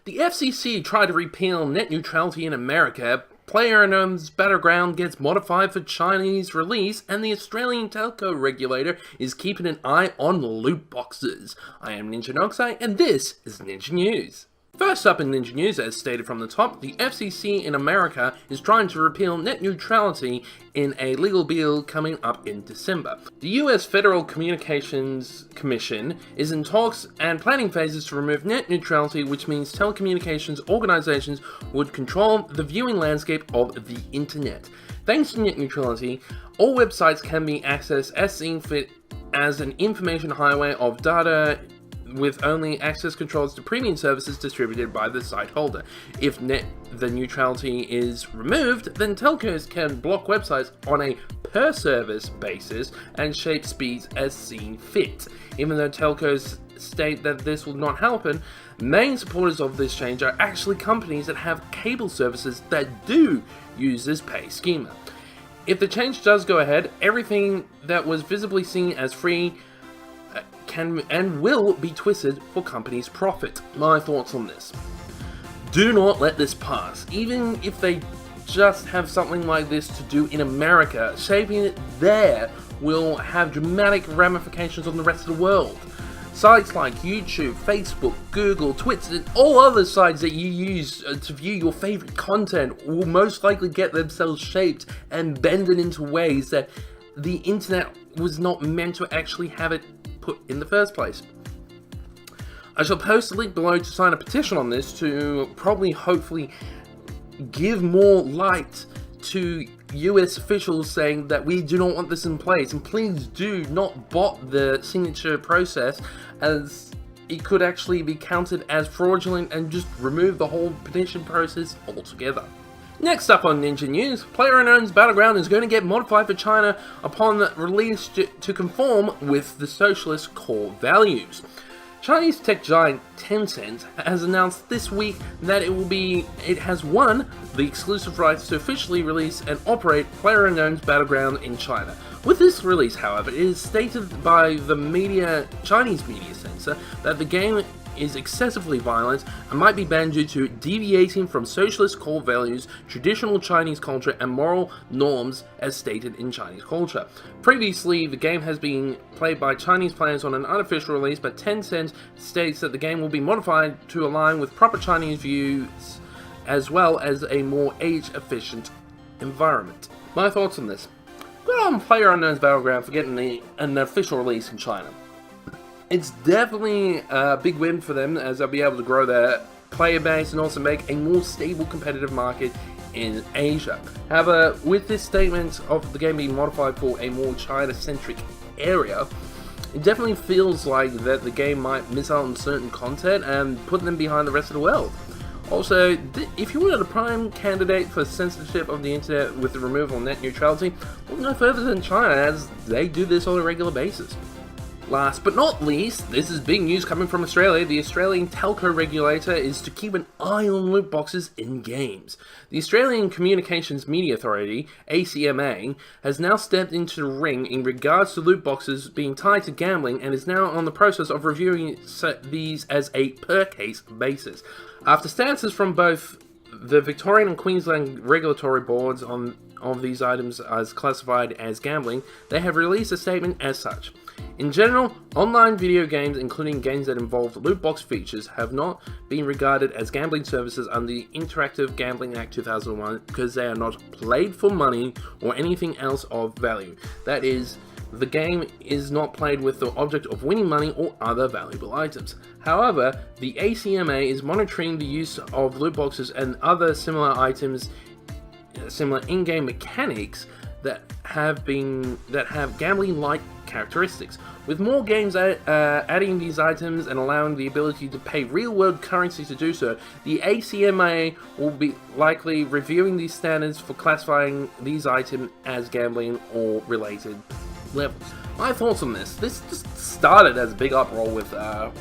The FCC tried to repeal net neutrality in America. PlayerUnknown's Battleground gets modified for Chinese release, and the Australian telco regulator is keeping an eye on loot boxes. I am Ninja Noxai, and this is Ninja News. First up in Ninja News, as stated from the top, the FCC in America is trying to repeal net neutrality in a legal bill coming up in December. The US Federal Communications Commission is in talks and planning phases to remove net neutrality, which means telecommunications organizations would control the viewing landscape of the internet. Thanks to net neutrality, all websites can be accessed as seen fit as an information highway of data, with only access controls to premium services distributed by the site holder. If the neutrality is removed, then telcos can block websites on a per-service basis and shape speeds as seen fit. Even though telcos state that this will not happen, main supporters of this change are actually companies that have cable services that do use this pay schema. If the change does go ahead, everything that was visibly seen as free can and will be twisted for companies' profit. My thoughts on this. Do not let this pass. Even if they just have something like this to do in America, shaping it there will have dramatic ramifications on the rest of the world. Sites like YouTube, Facebook, Google, Twitter, and all other sites that you use to view your favorite content will most likely get themselves shaped and bended into ways that the internet was not meant to actually have it put in the first place. I shall post a link below to sign a petition on this to hopefully give more light to US officials saying that we do not want this in place, and please do not bot the signature process, as it could actually be counted as fraudulent and just remove the whole petition process altogether. Next up on Ninja News, PlayerUnknown's Battleground is going to get modified for China upon release to conform with the socialist core values. Chinese tech giant Tencent has announced this week that it has won the exclusive rights to officially release and operate PlayerUnknown's Battleground in China. With this release, however, it is stated by the Chinese media censor that the game is excessively violent and might be banned due to deviating from socialist core values, traditional Chinese culture, and moral norms as stated in Chinese culture. Previously, the game has been played by Chinese players on an unofficial release, but Tencent states that the game will be modified to align with proper Chinese views as well as a more age-efficient environment. My thoughts on this. Good on PlayerUnknown's Battleground for getting an official release in China. It's definitely a big win for them, as they'll be able to grow their player base and also make a more stable competitive market in Asia. However, with this statement of the game being modified for a more China-centric area, it definitely feels like that the game might miss out on certain content and put them behind the rest of the world. Also, if you wanted a prime candidate for censorship of the internet with the removal of net neutrality, look no further than China, as they do this on a regular basis. Last but not least, this is big news coming from Australia. The Australian telco regulator is to keep an eye on loot boxes in games. The Australian Communications Media Authority, ACMA, has now stepped into the ring in regards to loot boxes being tied to gambling, and is now on the process of reviewing these as a per-case basis. After stances from both the Victorian and Queensland regulatory boards on these items as classified as gambling, they have released a statement as such. In general, online video games, including games that involve loot box features, have not been regarded as gambling services under the Interactive Gambling Act 2001 because they are not played for money or anything else of value. That is, the game is not played with the object of winning money or other valuable items. However, the ACMA is monitoring the use of loot boxes and other similar items, similar in-game mechanics that have gambling-like characteristics. With more games adding these items and allowing the ability to pay real-world currency to do so, the ACMA will be likely reviewing these standards for classifying these items as gambling or related levels. My thoughts on this. This just started as a big uproar with Star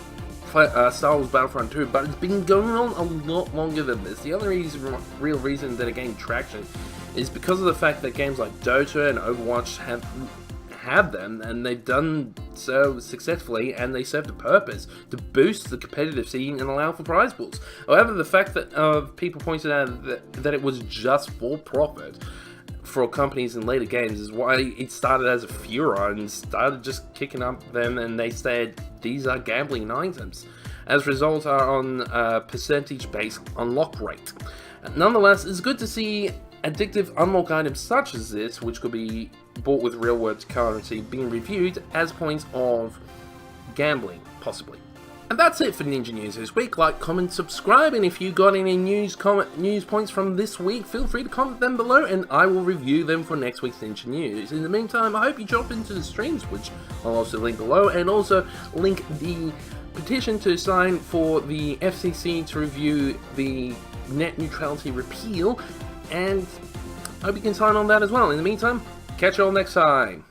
Wars Battlefront 2, but it's been going on a lot longer than this. The other real reason that it gained traction is because of the fact that games like Dota and Overwatch have them, and they've done so successfully, and they served a purpose to boost the competitive scene and allow for prize pools. However, the fact that people pointed out that it was just for profit for companies in later games is why it started as a furor and started just kicking up them, and they said these are gambling items. As a result, are on a percentage-based unlock rate. Nonetheless, it's good to see addictive unlock items such as this, which could be bought with real-world currency, being reviewed as points of gambling, possibly. And that's it for Ninja News this week. Like, comment, subscribe, and if you got any news points from this week, feel free to comment them below, and I will review them for next week's Ninja News. In the meantime, I hope you drop into the streams, which I'll also link below, and also link the petition to sign for the FCC to review the net neutrality repeal, and I hope you can sign on that as well. In the meantime, catch you all next time.